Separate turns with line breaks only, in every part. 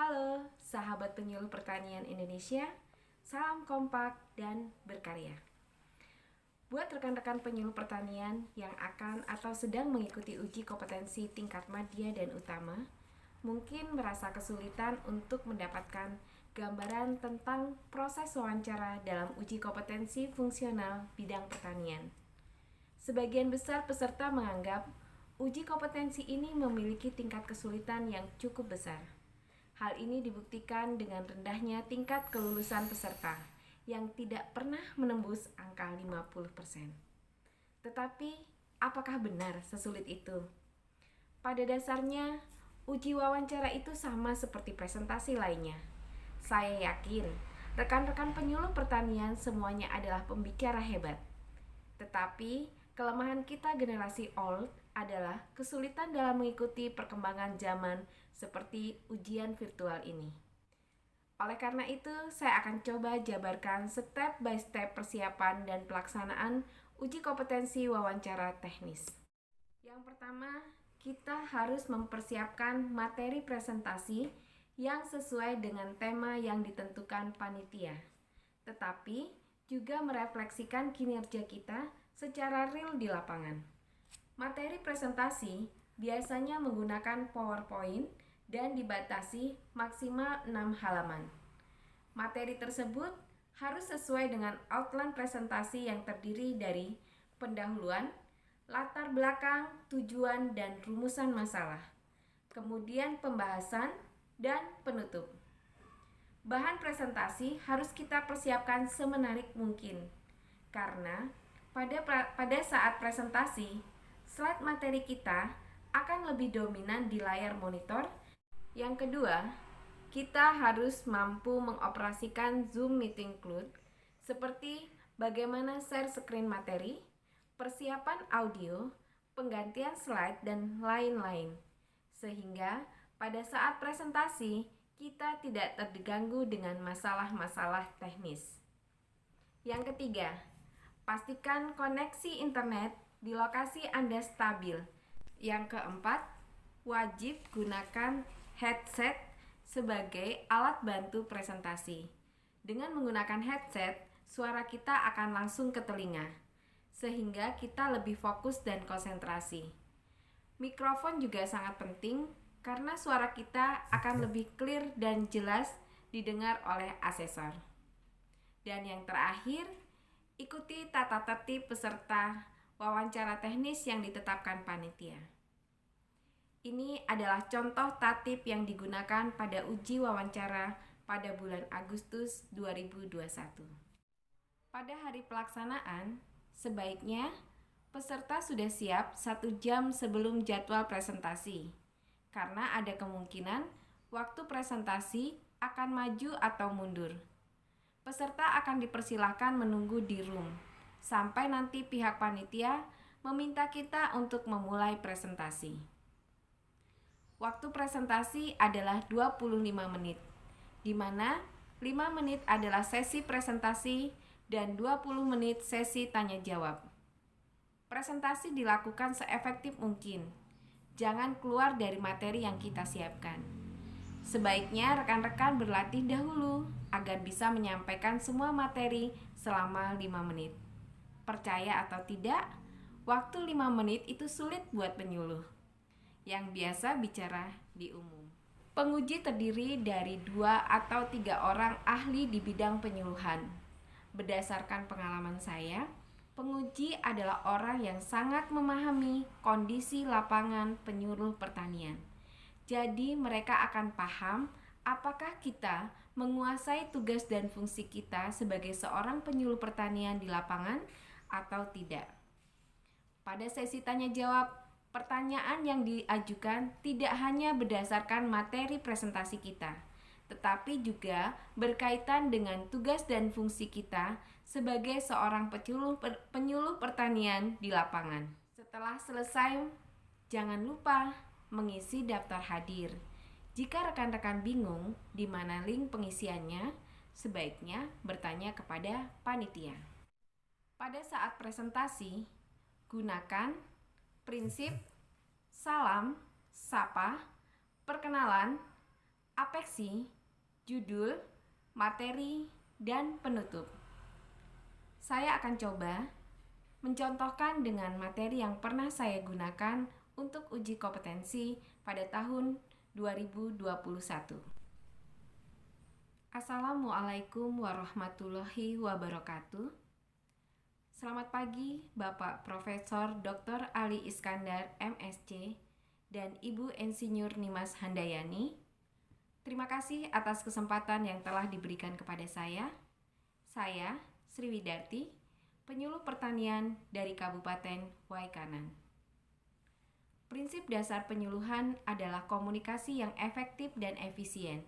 Halo, sahabat penyuluh pertanian Indonesia, salam kompak dan berkarya. Buat rekan-rekan penyuluh pertanian yang akan atau sedang mengikuti uji kompetensi tingkat madya dan utama, mungkin merasa kesulitan untuk mendapatkan gambaran tentang proses wawancara dalam uji kompetensi fungsional bidang pertanian. Sebagian besar peserta menganggap uji kompetensi ini memiliki tingkat kesulitan yang cukup besar. Hal ini dibuktikan dengan rendahnya tingkat kelulusan peserta yang tidak pernah menembus angka 50%. Tetapi, apakah benar sesulit itu? Pada dasarnya, uji wawancara itu sama seperti presentasi lainnya. Saya yakin rekan-rekan penyuluh pertanian semuanya adalah pembicara hebat. Tetapi, kelemahan kita generasi old adalah kesulitan dalam mengikuti perkembangan zaman seperti ujian virtual ini. Oleh karena itu, saya akan coba jabarkan step by step persiapan dan pelaksanaan uji kompetensi wawancara teknis. Yang pertama, kita harus mempersiapkan materi presentasi yang sesuai dengan tema yang ditentukan panitia, tetapi juga merefleksikan kinerja kita secara real di lapangan. Materi presentasi biasanya menggunakan PowerPoint dan dibatasi maksimal 6 halaman. Materi tersebut harus sesuai dengan outline presentasi yang terdiri dari pendahuluan, latar belakang, tujuan, dan rumusan masalah. Kemudian pembahasan dan penutup. Bahan presentasi harus kita persiapkan semenarik mungkin, karena pada saat presentasi, slide materi kita akan lebih dominan di layar monitor. Yang kedua, kita harus mampu mengoperasikan Zoom Meeting Cloud seperti bagaimana share screen materi, persiapan audio, penggantian slide, dan lain-lain. Sehingga pada saat presentasi, kita tidak terganggu dengan masalah-masalah teknis. Yang ketiga, pastikan koneksi internet di lokasi Anda stabil. Yang keempat, wajib gunakan headset sebagai alat bantu presentasi. Dengan menggunakan headset, suara kita akan langsung ke telinga, sehingga kita lebih fokus dan konsentrasi. Mikrofon juga sangat penting karena suara kita akan lebih clear dan jelas didengar oleh asesor. Dan yang terakhir, ikuti tata tertib peserta wawancara teknis yang ditetapkan panitia. Ini adalah contoh tatip yang digunakan pada uji wawancara pada bulan Agustus 2021. Pada hari pelaksanaan, sebaiknya peserta sudah siap 1 jam sebelum jadwal presentasi, karena ada kemungkinan waktu presentasi akan maju atau mundur. Peserta akan dipersilahkan menunggu di room sampai nanti pihak panitia meminta kita untuk memulai presentasi. Waktu presentasi adalah 25 menit, di mana 5 menit adalah sesi presentasi dan 20 menit sesi tanya jawab. Presentasi dilakukan seefektif mungkin. Jangan keluar dari materi yang kita siapkan. Sebaiknya rekan-rekan berlatih dahulu agar bisa menyampaikan semua materi selama 5 menit. Percaya atau tidak, waktu 5 menit itu sulit buat penyuluh yang biasa bicara di umum. Penguji terdiri dari 2 atau 3 orang ahli di bidang penyuluhan. Berdasarkan pengalaman saya, penguji adalah orang yang sangat memahami kondisi lapangan penyuluh pertanian. Jadi mereka akan paham apakah kita menguasai tugas dan fungsi kita sebagai seorang penyuluh pertanian di lapangan atau tidak. Pada sesi tanya jawab, pertanyaan yang diajukan tidak hanya berdasarkan materi presentasi kita, tetapi juga berkaitan dengan tugas dan fungsi kita sebagai seorang penyuluh pertanian di lapangan. Setelah selesai, jangan lupa mengisi daftar hadir. Jika rekan-rekan bingung di mana link pengisiannya, sebaiknya bertanya kepada panitia. Pada saat presentasi, gunakan prinsip salam, sapa, perkenalan, Apeksi, judul, materi, dan penutup. Saya akan coba mencontohkan dengan materi yang pernah saya gunakan untuk uji kompetensi pada tahun 2021. Assalamualaikum warahmatullahi wabarakatuh. Selamat pagi Bapak Profesor Dr. Ali Iskandar MSc dan Ibu Insinyur Nimas Handayani. Terima kasih atas kesempatan yang telah diberikan kepada saya. Saya, Sri Widarti, penyuluh pertanian dari Kabupaten Waikanan. Prinsip dasar penyuluhan adalah komunikasi yang efektif dan efisien.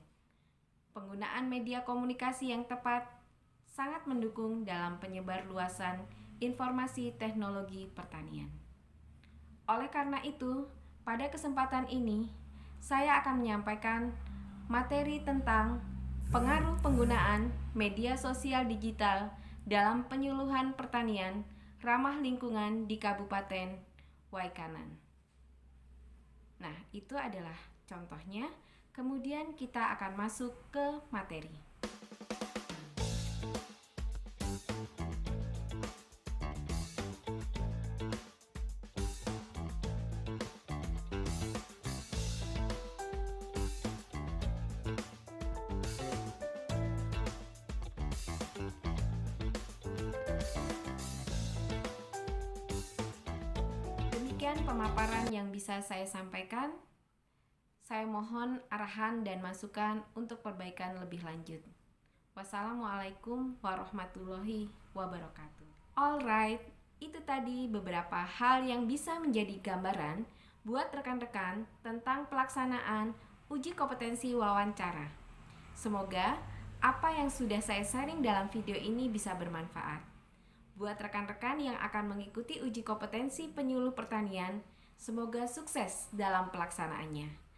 Penggunaan media komunikasi yang tepat sangat mendukung dalam penyebarluasan informasi teknologi pertanian. Oleh karena itu, pada kesempatan ini, saya akan menyampaikan materi tentang pengaruh penggunaan media sosial digital dalam penyuluhan pertanian ramah lingkungan di Kabupaten Waikanan. Nah, itu adalah contohnya. Kemudian kita akan masuk ke materi. Demikian pemaparan yang bisa saya sampaikan. Saya mohon arahan dan masukan untuk perbaikan lebih lanjut. Wassalamualaikum warahmatullahi wabarakatuh. Alright, itu tadi beberapa hal yang bisa menjadi gambaran buat rekan-rekan tentang pelaksanaan uji kompetensi wawancara. Semoga apa yang sudah saya sharing dalam video ini bisa bermanfaat. Buat rekan-rekan yang akan mengikuti uji kompetensi penyuluh pertanian, semoga sukses dalam pelaksanaannya.